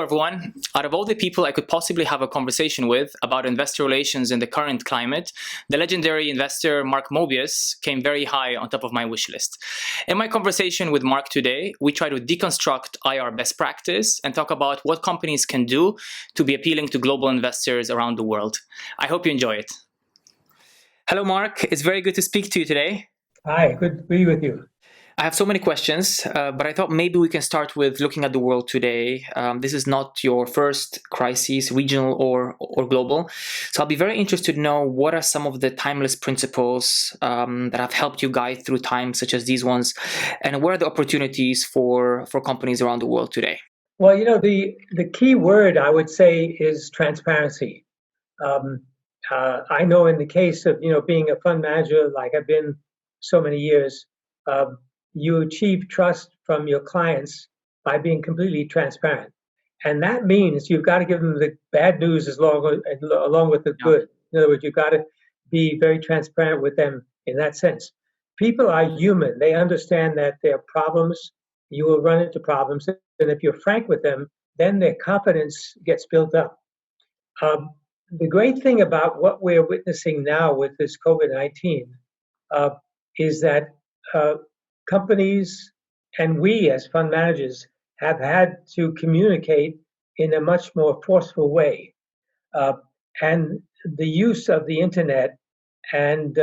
everyone. Out of all the people I could possibly have a conversation with about investor relations in the current climate, the legendary investor Mark Mobius came very high on top of my wish list. In my conversation with Mark today, we try to deconstruct IR best practice and talk about what companies can do to be appealing to global investors around the world. I hope you enjoy it. Hello, Mark. It's very good to speak to you today. Hi, good to be with you. I have so many questions, but I thought maybe we can start with looking at the world today. This is not your first crisis, regional or global. So I'll be very interested to know what are some of the timeless principles that have helped you guide through times such as these ones, and what are the opportunities for companies around the world today? Well, the key word I would say is transparency. I know in the case of being a fund manager like I've been so many years, you achieve trust from your clients by being completely transparent. And that means you've got to give them the bad news along with the good. In other words, you've got to be very transparent with them in that sense. People are human. They understand that there are problems. You will run into problems. And if you're frank with them, then their confidence gets built up. The great thing about what we're witnessing now with this COVID-19 is that companies and we as fund managers have had to communicate in a much more forceful way. And the use of the internet and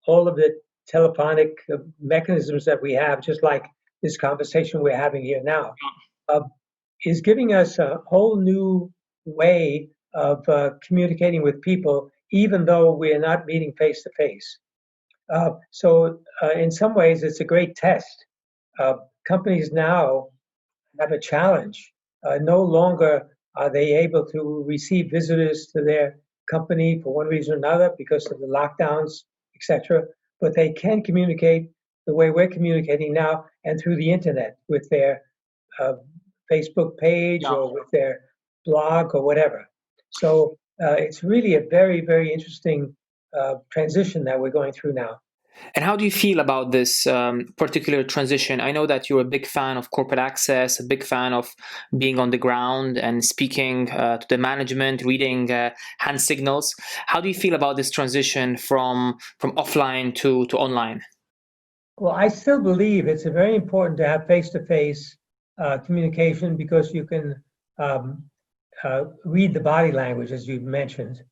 all of the telephonic mechanisms that we have, just like this conversation we're having here now, is giving us a whole new way of communicating with people, even though we're not meeting face to face. So in some ways, it's a great test. Companies now have a challenge. No longer are they able to receive visitors to their company for one reason or another because of the lockdowns, etc. But they can communicate the way we're communicating now and through the internet with their Facebook page or with their blog or whatever. So it's really a very, very interesting transition that we're going through now. And how do you feel about this particular transition? I know that you're a big fan of corporate access, a big fan of being on the ground and speaking to the management, reading hand signals. How do you feel about this transition from offline to online? Well, I still believe it's very important to have face-to-face communication because you can read the body language, as you've mentioned.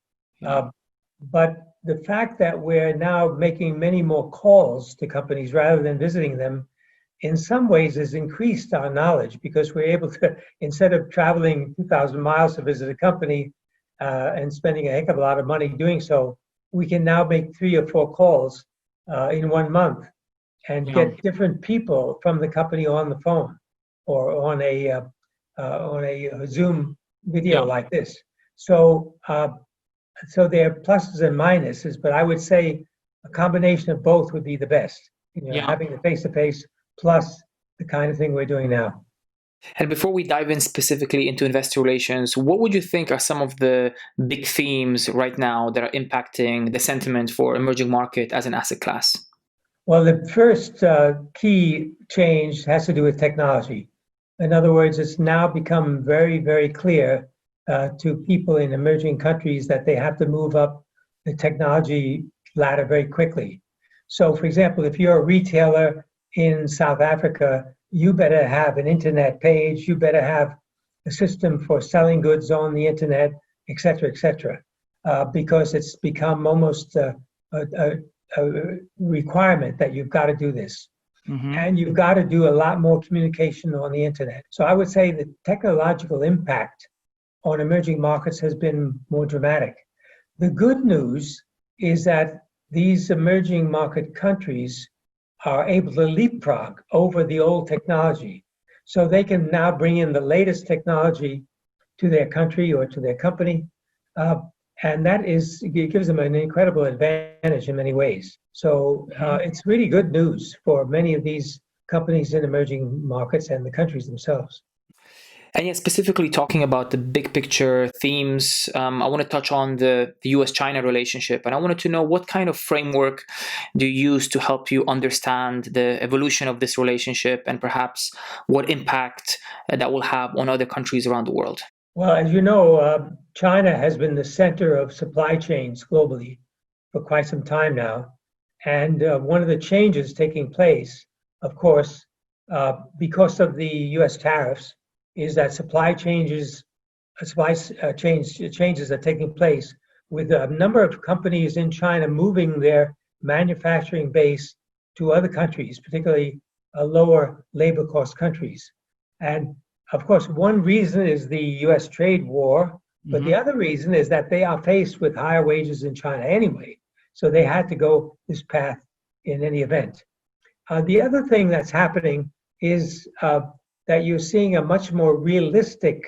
But the fact that we're now making many more calls to companies rather than visiting them, in some ways has increased our knowledge because we're able to, instead of traveling 2,000 miles to visit a company and spending a heck of a lot of money doing so, we can now make 3 or 4 calls in 1 month and get different people from the company on the phone or on a Zoom video like this. So there are pluses and minuses, but I would say a combination of both would be the best. Having the face-to-face plus the kind of thing we're doing now. And before we dive in specifically into investor relations, what would you think are some of the big themes right now that are impacting the sentiment for emerging market as an asset class? Well, the first key change has to do with technology. In other words, it's now become very, very clear to people in emerging countries that they have to move up the technology ladder very quickly. So, for example, if you're a retailer in South Africa, you better have an internet page, you better have a system for selling goods on the internet, et cetera, because it's become almost a requirement that you've got to do this. And you've got to do a lot more communication on the internet. So I would say the technological impact on emerging markets has been more dramatic. The good news is that these emerging market countries are able to leapfrog over the old technology. So they can now bring in the latest technology to their country or to their company. And it gives them an incredible advantage in many ways. So it's really good news for many of these companies in emerging markets and the countries themselves. And yet, specifically talking about the big picture themes, I want to touch on the US-China relationship. And I wanted to know what kind of framework do you use to help you understand the evolution of this relationship and perhaps what impact that will have on other countries around the world? Well, as you know, China has been the center of supply chains globally for quite some time now. And one of the changes taking place, of course, because of the US tariffs, is that changes are taking place with a number of companies in China moving their manufacturing base to other countries, particularly lower labor cost countries. And of course, one reason is the US trade war, but the other reason is that they are faced with higher wages in China anyway. So they had to go this path in any event. The other thing that's happening is that you're seeing a much more realistic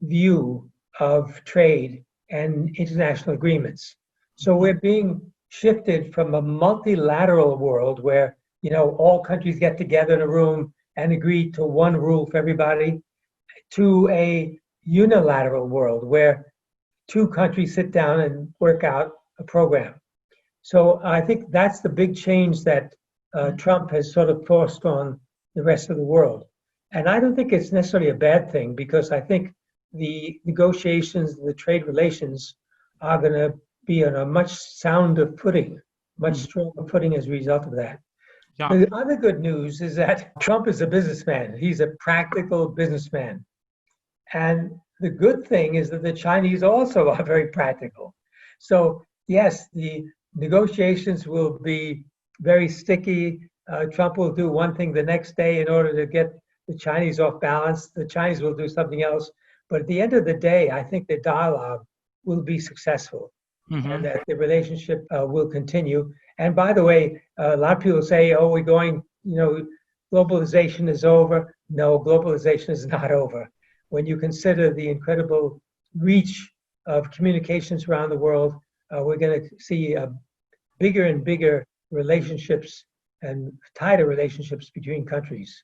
view of trade and international agreements. So we're being shifted from a multilateral world where all countries get together in a room and agree to one rule for everybody to a unilateral world where two countries sit down and work out a program. So I think that's the big change that Trump has sort of forced on the rest of the world. And I don't think it's necessarily a bad thing because I think the negotiations, the trade relations are going to be on a much sounder footing, much stronger footing as a result of that. Yeah. The other good news is that Trump is a businessman. He's a practical businessman. And the good thing is that the Chinese also are very practical. So yes, the negotiations will be very sticky. Trump will do one thing the next day in order to get the Chinese off balance. The Chinese will do something else. But at the end of the day, I think the dialogue will be successful and that the relationship will continue. And by the way, a lot of people say, oh, we're going, globalization is over. No, globalization is not over. When you consider the incredible reach of communications around the world, we're going to see bigger and bigger relationships and tighter relationships between countries.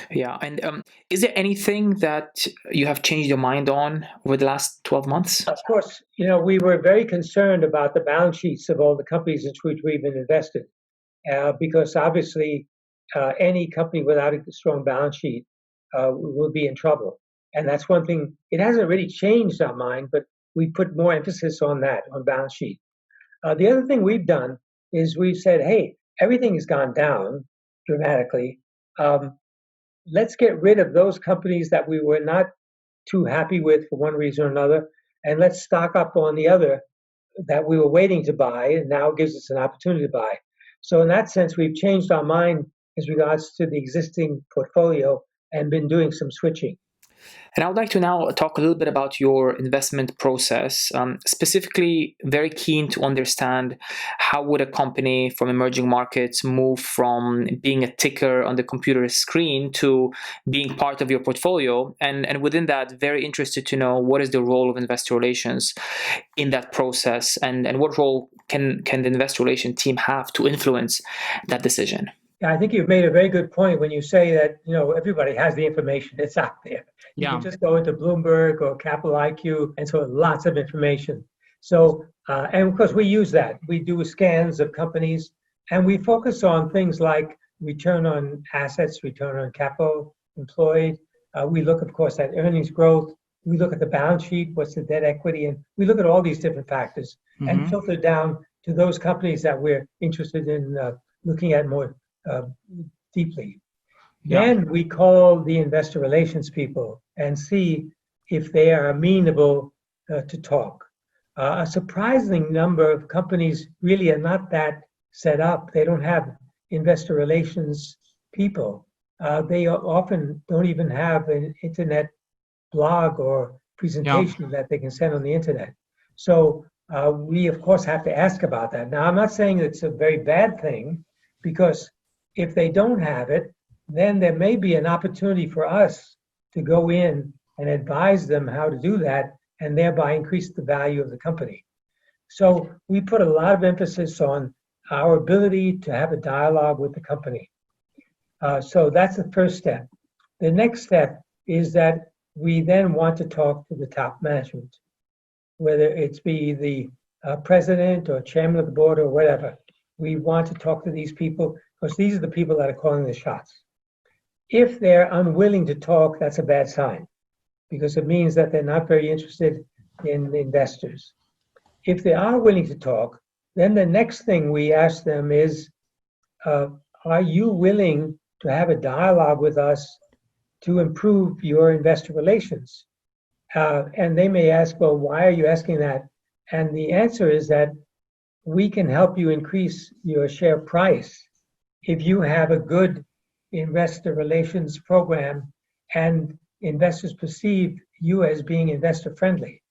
Yeah, and is there anything that you have changed your mind on over the last 12 months? Of course, we were very concerned about the balance sheets of all the companies in which we've been invested, because obviously any company without a strong balance sheet will be in trouble. And that's one thing. It hasn't really changed our mind, but we put more emphasis on that, on balance sheet. The other thing we've done is we've said, hey, everything has gone down dramatically. Let's get rid of those companies that we were not too happy with for one reason or another, and let's stock up on the other that we were waiting to buy, and now gives us an opportunity to buy. So in that sense, we've changed our mind as regards to the existing portfolio and been doing some switching. And I would like to now talk a little bit about your investment process. Specifically, very keen to understand how would a company from emerging markets move from being a ticker on the computer screen to being part of your portfolio. And within that, very interested to know what is the role of investor relations in that process, and what role can the investor relation team have to influence that decision? Yeah, I think you've made a very good point when you say that everybody has the information. It's out there. You can just go into Bloomberg or Capital IQ, and so lots of information. So, and of course, we use that. We do scans of companies, and we focus on things like return on assets, return on capital employed. We look, of course, at earnings growth. We look at the balance sheet, what's the debt equity, and we look at all these different factors and filter down to those companies that we're interested in looking at more deeply. Then we call the investor relations people and see if they are amenable to talk. A surprising number of companies really are not that set up. They don't have investor relations people. They often don't even have an internet blog or presentation that they can send on the internet. So we, of course, have to ask about that. Now, I'm not saying it's a very bad thing, because if they don't have it, then there may be an opportunity for us to go in and advise them how to do that and thereby increase the value of the company. So we put a lot of emphasis on our ability to have a dialogue with the company. So that's the first step. The next step is that we then want to talk to the top management, whether it's be the president or chairman of the board or whatever. We want to talk to these people because these are the people that are calling the shots. If they're unwilling to talk, that's a bad sign. because it means that they're not very interested in investors. If they are willing to talk, then the next thing we ask them is, are you willing to have a dialogue with us to improve your investor relations? And they may ask, well, why are you asking that? And the answer is that we can help you increase your share price if you have a good investor relations program and investors perceive you as being investor friendly.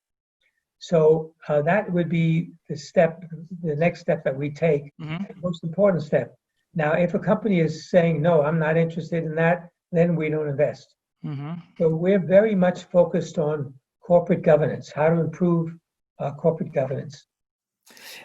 So that would be the next step that we take, the most important step. Now, if a company is saying, no, I'm not interested in that, then we don't invest. So we're very much focused on corporate governance, how to improve corporate governance.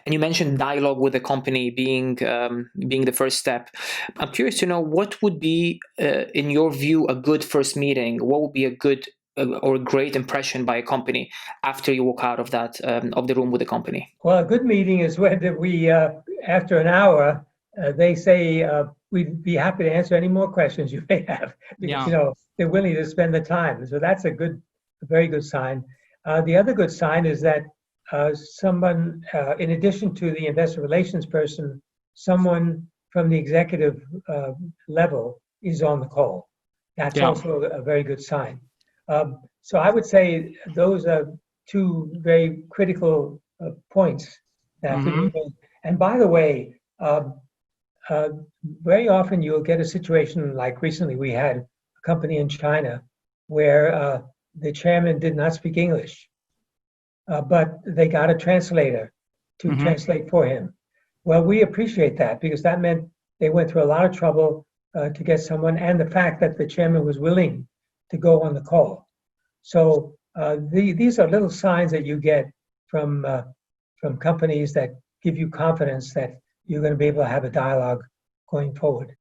And you mentioned dialogue with the company being the first step. I'm curious to know, what would be, in your view, a good first meeting? What would be a good or a great impression by a company after you walk out of that of the room with the company? Well, a good meeting is when we, after an hour, they say, we'd be happy to answer any more questions you may have, because they're willing to spend the time. So that's a very good sign. The other good sign is that someone, in addition to the investor relations person, someone from the executive level is on the call. That's also a very good sign. So I would say those are two very critical points that and by the way, very often you'll get a situation like recently we had a company in China where the chairman did not speak English, but they got a translator to translate for him. Well, we appreciate that because that meant they went through a lot of trouble to get someone, and the fact that the chairman was willing to go on the call. So these are little signs that you get from companies that give you confidence that you're going to be able to have a dialogue going forward.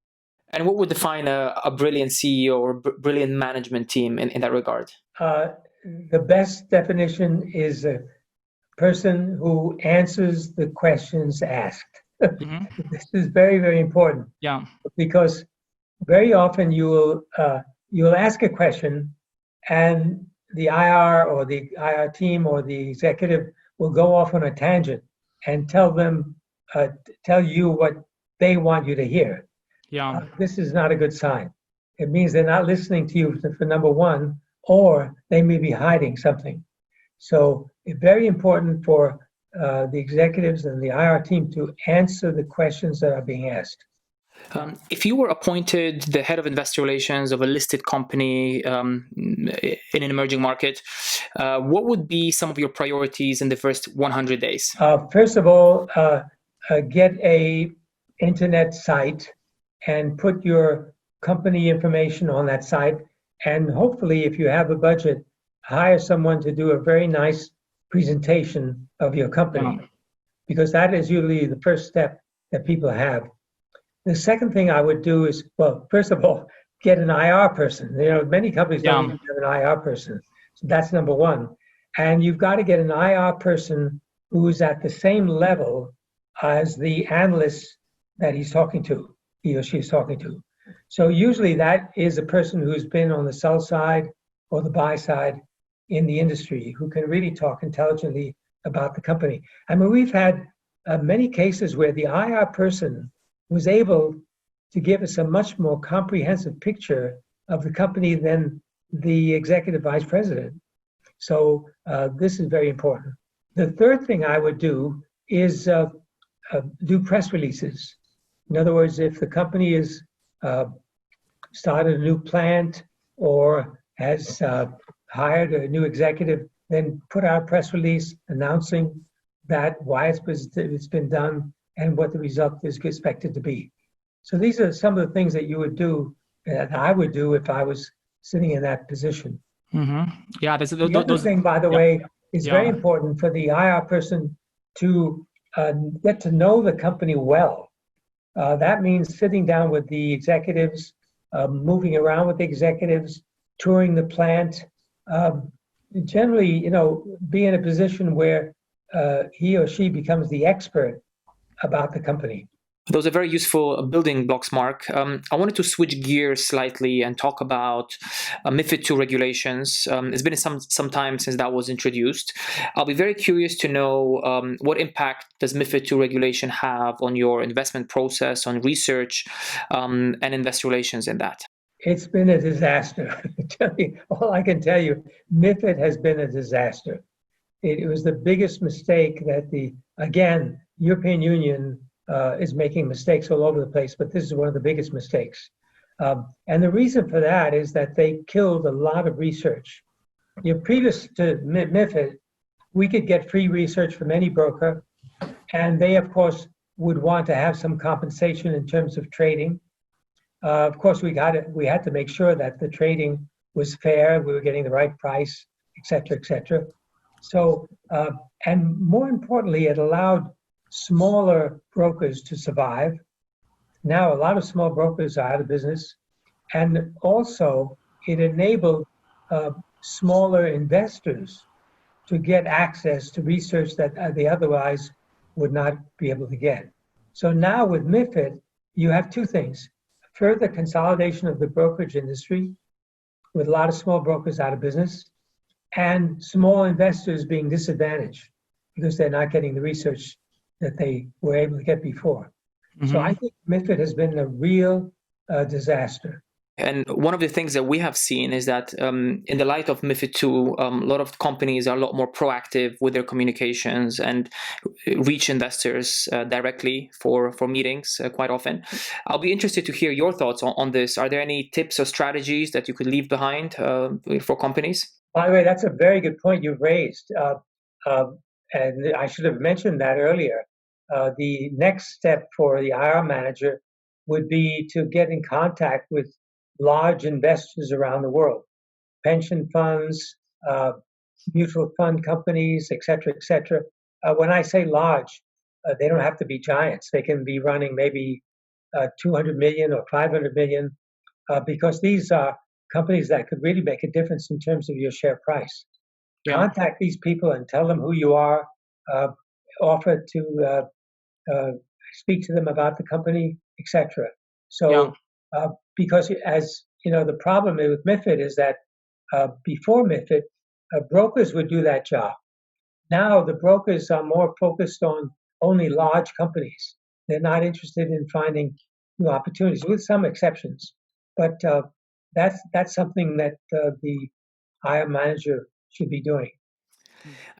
And what would define a brilliant CEO or brilliant management team in that regard? The best definition is a person who answers the questions asked. This is very, very important. Yeah. Because very often you'll ask a question, and the IR or the IR team or the executive will go off on a tangent and tell you what they want you to hear. Yeah. This is not a good sign. It means they're not listening to you for number one, or they may be hiding something. So it's very important for the executives and the IR team to answer the questions that are being asked. If you were appointed the head of investor relations of a listed company in an emerging market, what would be some of your priorities in the first 100 days? First of all, get a internet site and put your company information on that site. And hopefully, if you have a budget, hire someone to do a very nice presentation of your company, because that is usually the first step that people have. The second thing I would do is, well, first of all, get an IR person. Many companies don't even have an IR person. So that's number one. And you've got to get an IR person who's at the same level as the analyst that he or she's talking to. So usually that is a person who's been on the sell side or the buy side in the industry, who can really talk intelligently about the company. I mean, we've had many cases where the IR person was able to give us a much more comprehensive picture of the company than the executive vice president. So this is very important. The third thing I would do is do press releases. In other words, if the company is started a new plant or has hired a new executive, then put out a press release announcing that why it's been done and what the result is expected to be. So these are some of the things that you would do, that I would do if I was sitting in that position. Yeah, the other thing, by the way, is very important for the IR person to get to know the company well. That means sitting down with the executives, moving around with the executives, touring the plant. Generally, be in a position where he or she becomes the expert about the company. Those are very useful building blocks, Mark. I wanted to switch gears slightly and talk about MiFID II regulations. It's been some time since that was introduced. I'll be very curious to know what impact does MiFID II regulation have on your investment process, on research, and investor relations in that? It's been a disaster. All I can tell you, MiFID has been a disaster. It was the biggest mistake that again, European Union is making mistakes all over the place, but this is one of the biggest mistakes. And the reason for that is that they killed a lot of research. Previous to MiFID, we could get free research from any broker, and they, of course, would want to have some compensation in terms of trading. Of course, we had to make sure that the trading was fair, we were getting the right price, et cetera, et cetera. So, and more importantly, it allowed smaller brokers to survive. Now, a lot of small brokers are out of business. And also, it enabled smaller investors to get access to research that they otherwise would not be able to get. So now with MiFID, you have two things. Further consolidation of the brokerage industry with a lot of small brokers out of business, and small investors being disadvantaged because they're not getting the research that they were able to get before. Mm-hmm. So I think MiFID has been a real disaster. And one of the things that we have seen is that in the light of MiFID II, a lot of companies are a lot more proactive with their communications and reach investors directly for meetings quite often. I'll be interested to hear your thoughts on this. Are there any tips or strategies that you could leave behind for companies? By the way, that's a very good point you've raised. And I should have mentioned that earlier. The next step for the IR manager would be to get in contact with large investors around the world, pension funds, mutual fund companies, et cetera, et cetera. When I say large, they don't have to be giants. They can be running maybe 200 million or 500 million, because these are companies that could really make a difference in terms of your share price. Yeah. Contact these people and tell them who you are, offer to speak to them about the company, etc. So, because as you know, the problem with MiFID is that before MiFID, brokers would do that job. Now the brokers are more focused on only large companies. They're not interested in finding new opportunities, with some exceptions. But that's something that the IR manager should be doing.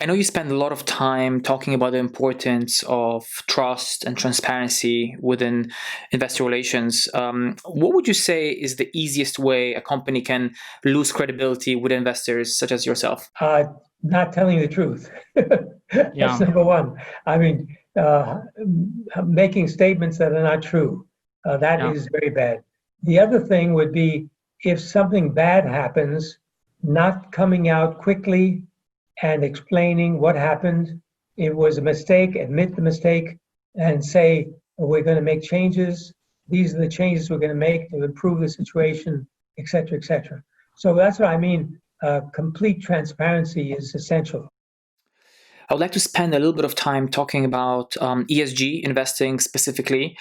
I know you spend a lot of time talking about the importance of trust and transparency within investor relations. What would you say is the easiest way a company can lose credibility with investors such as yourself? Not telling the truth. That's number one. I mean, making statements that are not true. That is very bad. The other thing would be, if something bad happens, not coming out quickly and explaining what happened. It was a mistake, admit the mistake, and say, we're going to make changes. These are the changes we're going to make to improve the situation, et cetera, et cetera. So that's what I mean. Complete transparency is essential. I would like to spend a little bit of time talking about ESG investing specifically,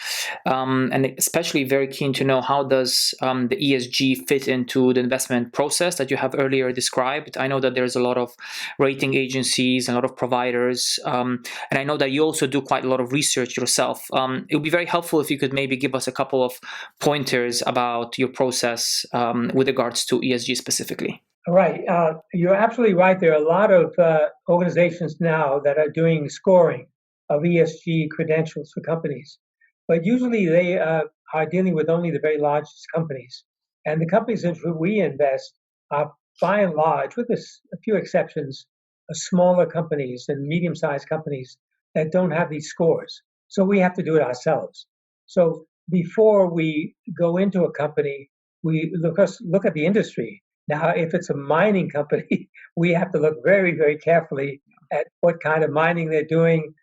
and especially very keen to know, how does the ESG fit into the investment process that you have earlier described? I know that there's a lot of rating agencies and a lot of providers, and I know that you also do quite a lot of research yourself. It would be very helpful if you could maybe give us a couple of pointers about your process with regards to ESG specifically. Right. You're absolutely right. There are a lot of organizations now that are doing scoring of ESG credentials for companies. But usually they are dealing with only the very largest companies. And the companies in which we invest are, by and large, with a few exceptions, smaller companies and medium-sized companies that don't have these scores. So we have to do it ourselves. So before we go into a company, we look at the industry. Now, if it's a mining company, we have to look very, very carefully at what kind of mining they're doing,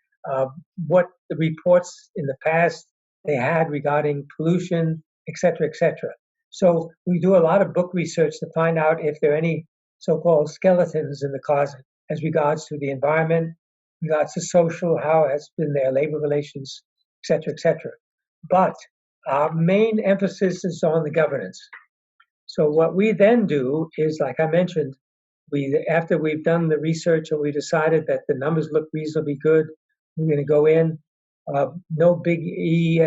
what the reports in the past they had regarding pollution, et cetera, et cetera. So we do a lot of book research to find out if there are any so-called skeletons in the closet as regards to the environment, regards to social, how has been their labor relations, et cetera, et cetera. but our main emphasis is on the governance. So what we then do is, like I mentioned, after we've done the research and we decided that the numbers look reasonably good, we're going to go in, no big E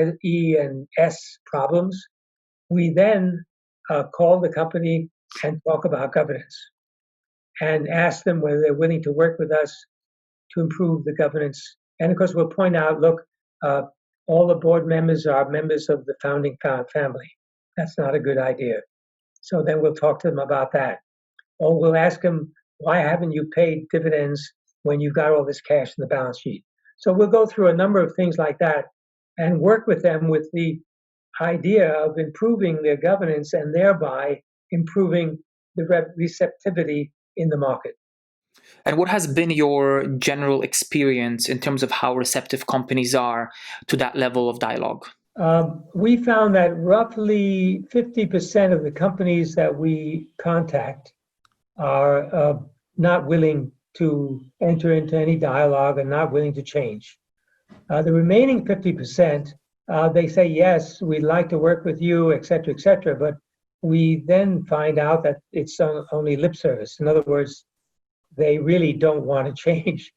and S problems. We then call the company and talk about governance and ask them whether they're willing to work with us to improve the governance. And of course, we'll point out, look, all the board members are members of the founding family. That's not a good idea. So then we'll talk to them about that. Or we'll ask them, why haven't you paid dividends when you've got all this cash in the balance sheet? So we'll go through a number of things like that and work with them with the idea of improving their governance and thereby improving the receptivity in the market. And what has been your general experience in terms of how receptive companies are to that level of dialogue? We found that roughly 50% of the companies that we contact are not willing to enter into any dialogue and not willing to change. The remaining 50%, they say, yes, we'd like to work with you, et cetera, but we then find out that it's only lip service. In other words, they really don't want to change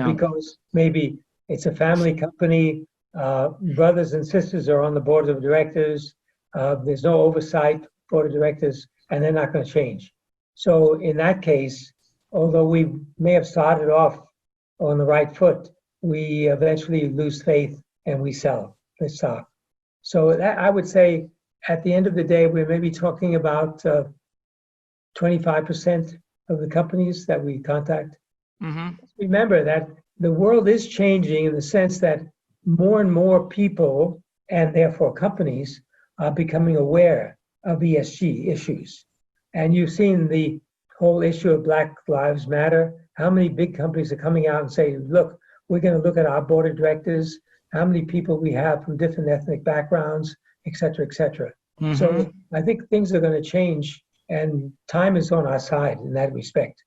because maybe it's a family company, brothers and sisters are on the board of directors, there's no oversight, board of directors, and they're not going to change. So in that case, although we may have started off on the right foot, we eventually lose faith and we sell the stock. So that, I would say, at the end of the day, we're maybe talking about 25% of the companies that we contact. Mm-hmm. Remember that the world is changing in the sense that more and more people, and therefore companies, are becoming aware of ESG issues. And you've seen the whole issue of Black Lives Matter. How many big companies are coming out and saying, look, we're going to look at our board of directors, how many people we have from different ethnic backgrounds, et cetera, et cetera. Mm-hmm. So I think things are going to change, and time is on our side in that respect.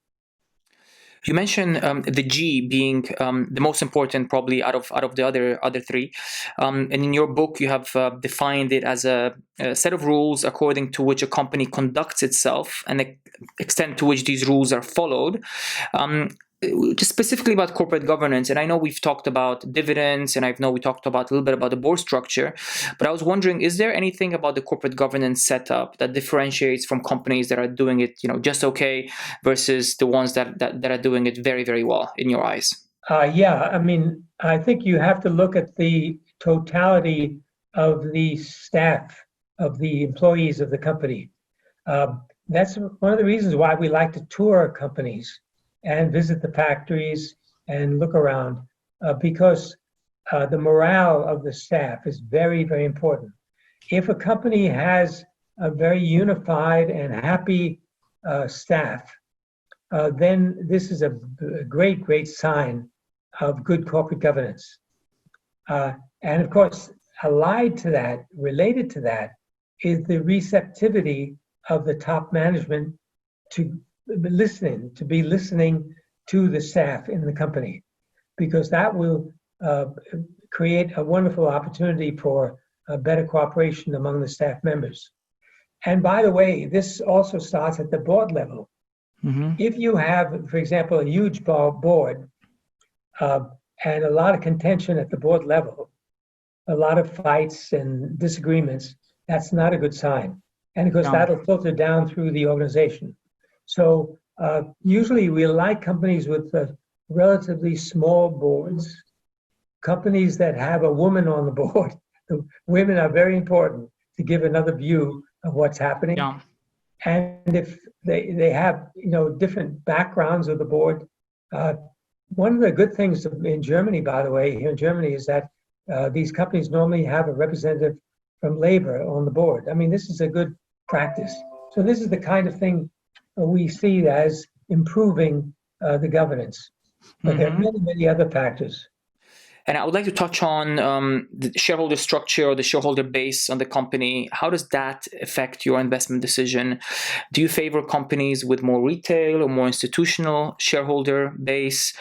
You mentioned the G being the most important, probably out of the other three, and in your book you have defined it as a set of rules according to which a company conducts itself and the extent to which these rules are followed. Just specifically about corporate governance, and I know we've talked about dividends, and I know we talked about a little bit about the board structure, but I was wondering, is there anything about the corporate governance setup that differentiates from companies that are doing it, just okay, versus the ones that are doing it very, very well in your eyes? Yeah, I mean, I think you have to look at the totality of the staff, of the employees of the company. That's one of the reasons why we like to tour companies and visit the factories and look around, because the morale of the staff is very, very important. If a company has a very unified and happy staff, then this is a great, great sign of good corporate governance. And of course, allied to that, related to that, is the receptivity of the top management to be listening to the staff in the company, because that will create a wonderful opportunity for better cooperation among the staff members. And by the way, this also starts at the board level. Mm-hmm. If you have, for example, a huge board and a lot of contention at the board level, a lot of fights and disagreements, that's not a good sign. And of course, that'll filter down through the organization. So usually we like companies with relatively small boards, companies that have a woman on the board. The women are very important to give another view of what's happening. Yeah. And if they have different backgrounds of the board, one of the good things in Germany, by the way, here in Germany, is that these companies normally have a representative from labor on the board. I mean, this is a good practice. So this is the kind of thing we see as improving the governance. But there are many, many other factors. And I would like to touch on the shareholder structure or the shareholder base on the company. How does that affect your investment decision? Do you favor companies with more retail or more institutional shareholder base?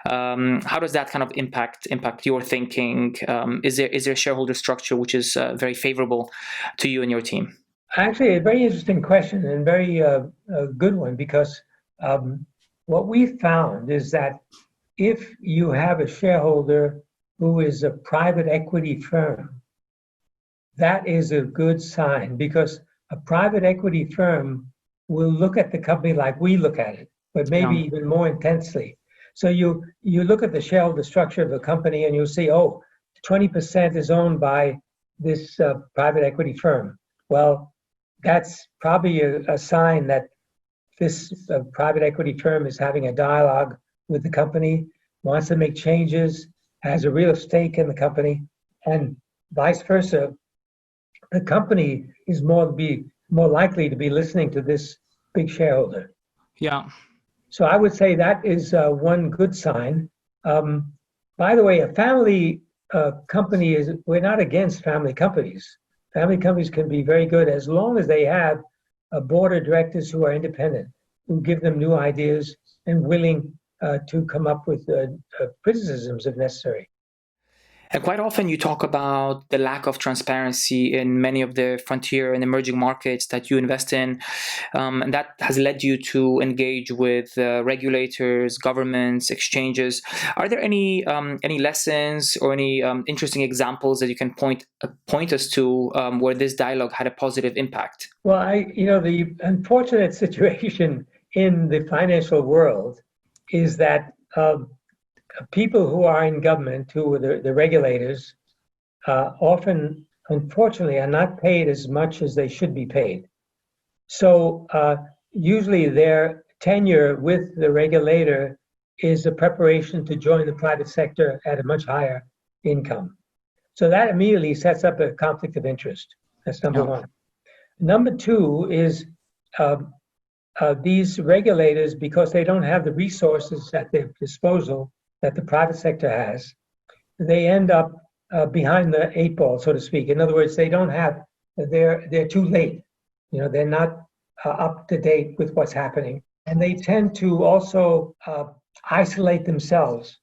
How does that kind of impact your thinking? Is there a shareholder structure which is very favorable to you and your team? Actually, a very interesting question and very a good one, because what we found is that if you have a shareholder who is a private equity firm, that is a good sign, because a private equity firm will look at the company like we look at it, but maybe even more intensely. So you look at the shareholder structure of a company and you'll see, oh, 20% is owned by this private equity firm. Well, that's probably a sign that this private equity firm is having a dialogue with the company, wants to make changes, has a real stake in the company, and vice versa. The company is more likely to be listening to this big shareholder. Yeah. So I would say that is one good sign. By the way, a family company we're not against family companies. Family companies can be very good as long as they have a board of directors who are independent, who give them new ideas and willing to come up with criticisms if necessary. And quite often you talk about the lack of transparency in many of the frontier and emerging markets that you invest in. And that has led you to engage with regulators, governments, exchanges. Are there any lessons or any interesting examples that you can point us to where this dialogue had a positive impact? Well, the unfortunate situation in the financial world is that people who are in government, who are the regulators, often, unfortunately, are not paid as much as they should be paid. So usually their tenure with the regulator is a preparation to join the private sector at a much higher income. So that immediately sets up a conflict of interest. That's number one. Number two is these regulators, because they don't have the resources at their disposal that the private sector has, they end up behind the eight ball, so to speak. In other words, they're too late. They're not up to date with what's happening. And they tend to also isolate themselves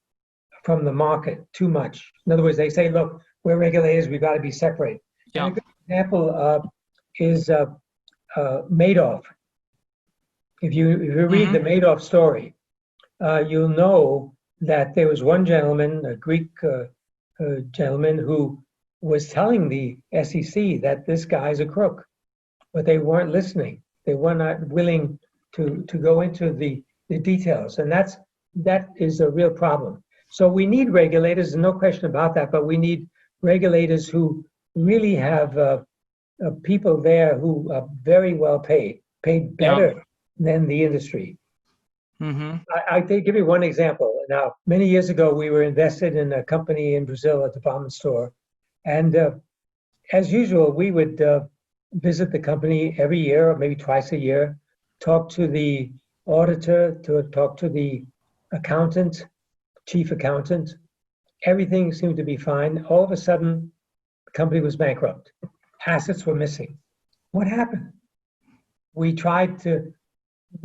from the market too much. In other words, they say, look, we're regulators, we've got to be separate. Yeah. And a good example is Madoff. If you read the Madoff story, you'll know that there was one gentleman, a Greek gentleman, who was telling the SEC that this guy's a crook, but they weren't listening. They were not willing to go into the details, and that is a real problem. So we need regulators, no question about that, but we need regulators who really have people there who are very well paid better than the industry. Mm-hmm. I give you one example. Now, many years ago, we were invested in a company in Brazil, a department store. And as usual, we would visit the company every year or maybe twice a year, talk to the auditor, talk to the accountant, chief accountant. Everything seemed to be fine. All of a sudden, the company was bankrupt. Assets were missing. What happened? We tried to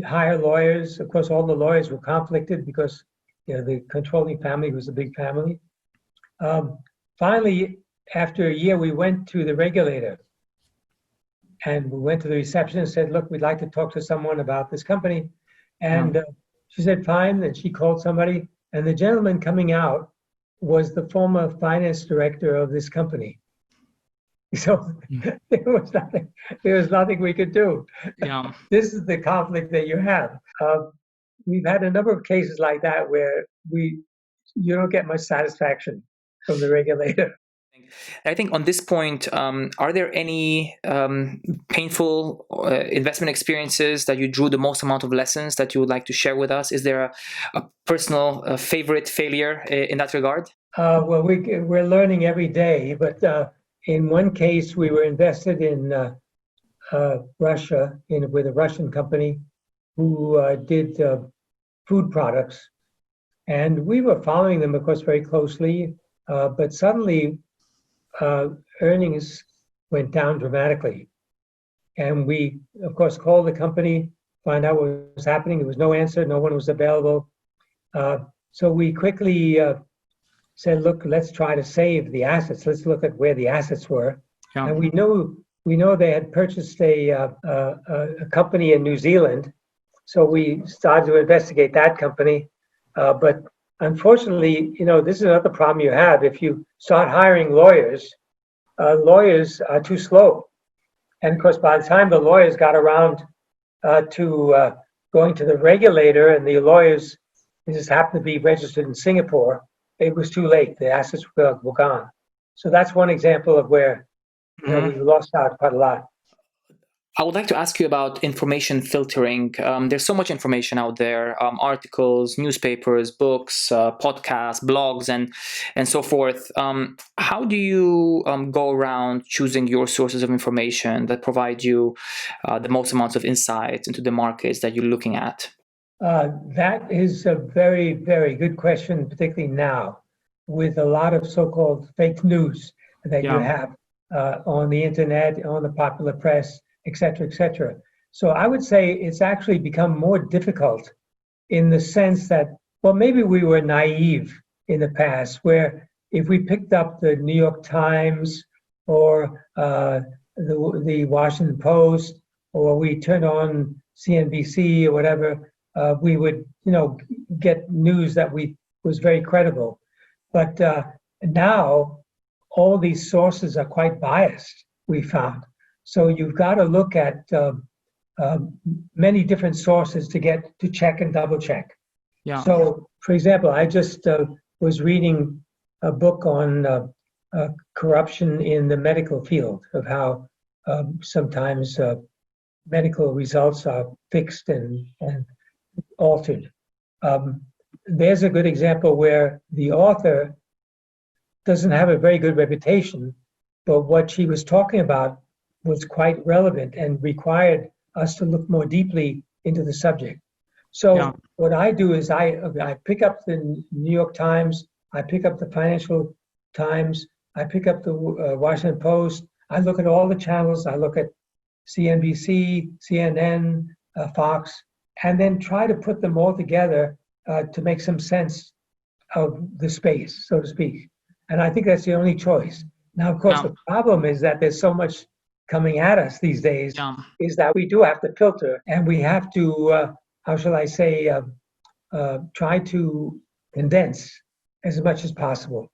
hire lawyers. Of course, all the lawyers were conflicted because the controlling family was a big family. Finally, after a year, we went to the regulator, and we went to the reception and said, look, we'd like to talk to someone about this company. And she said, fine. And she called somebody. And the gentleman coming out was the former finance director of this company. So there was nothing we could do. Yeah. This is the conflict that you have. We've had a number of cases like that where you don't get much satisfaction from the regulator. I think on this point, are there any painful investment experiences that you drew the most amount of lessons that you would like to share with us? Is there a personal favorite failure in that regard? Well, we're learning every day, but in one case, we were invested in Russia with a Russian company who did food products. And we were following them, of course, very closely. but suddenly earnings went down dramatically. And we, of course, called the company, find out what was happening. There was no answer. No one was available. So we quickly said, look, let's try to save the assets. Let's look at where the assets were. Yeah. And we know they had purchased a company in New Zealand. So we started to investigate that company. But unfortunately, this is another problem you have. If you start hiring lawyers, lawyers are too slow. And of course, by the time the lawyers got around to going to the regulator, and the lawyers just happened to be registered in Singapore, it was too late. The assets were gone. So that's one example of where we lost out quite a lot. I would like to ask you about information filtering. There's so much information out there, articles, newspapers, books, podcasts, blogs, and so forth. How do you go around choosing your sources of information that provide you the most amounts of insight into the markets that you're looking at? That is a very, very good question, particularly now, with a lot of so-called fake news that you have on the internet, on the popular press, et cetera, et cetera. So I would say it's actually become more difficult in the sense that, well, maybe we were naive in the past, where if we picked up the New York Times or the Washington Post, or we turned on CNBC or whatever, we would, get news that was very credible. But now all these sources are quite biased, we found. So you've got to look at many different sources to check and double check. Yeah. So, for example, I just was reading a book on corruption in the medical field, of how sometimes medical results are fixed and altered. There's a good example where the author doesn't have a very good reputation, but what she was talking about was quite relevant and required us to look more deeply into the subject. So what I do is I pick up the New York Times, I pick up the Financial Times, I pick up the Washington Post, I look at all the channels, I look at CNBC, CNN, Fox, and then try to put them all together to make some sense of the space, so to speak. And I think that's the only choice. Now, of course, the problem is that there's so much coming at us these days, is that we do have to filter, and we have to, how shall I say, try to condense as much as possible.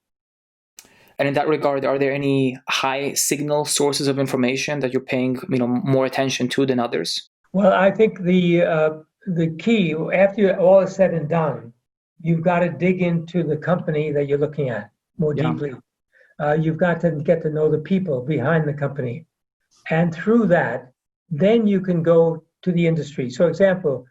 And in that regard, are there any high signal sources of information that you're paying, more attention to than others? Well, I think the key, after all is said and done, you've got to dig into the company that you're looking at more deeply. You've got to get to know the people behind the company. And through that, then you can go to the industry. So, example,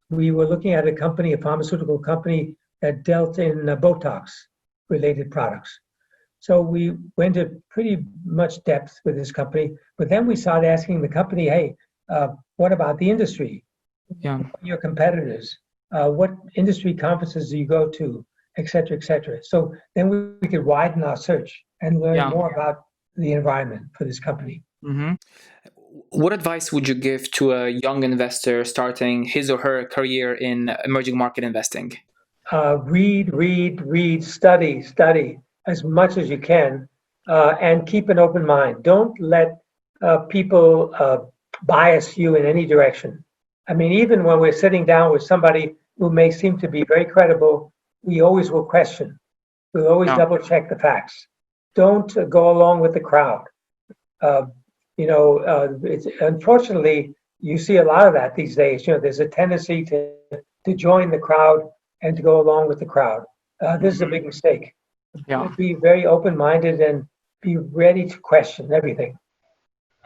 we were looking at a pharmaceutical company that dealt in Botox-related products. So we went to pretty much depth with this company, but then we started asking the company, hey, what about the industry? Your competitors? What industry conferences do you go to, et cetera, et cetera. So then we could widen our search and learn more about the environment for this company. Mm-hmm. What advice would you give to a young investor starting his or her career in emerging market investing? Read, study as much as you can, and keep an open mind. Don't let people bias you in any direction. I mean, even when we're sitting down with somebody who may seem to be very credible, we always will question. We'll always double check the facts. Don't go along with the crowd. It's, unfortunately, you see a lot of that these days. There's a tendency to join the crowd and to go along with the crowd. This is a big mistake. Be very open-minded and be ready to question everything.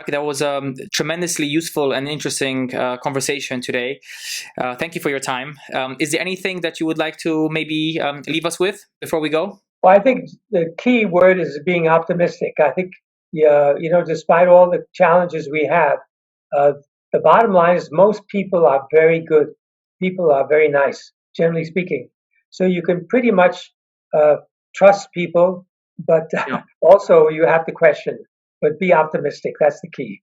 That was a tremendously useful and interesting conversation today. Thank you for your time. Is there anything that you would like to maybe leave us with before we go? Well, I think the key word is being optimistic. I think, despite all the challenges we have, the bottom line is most people are very good. People are very nice, generally speaking. So you can pretty much trust people, but Yeah. also you have to question, but be optimistic. That's the key.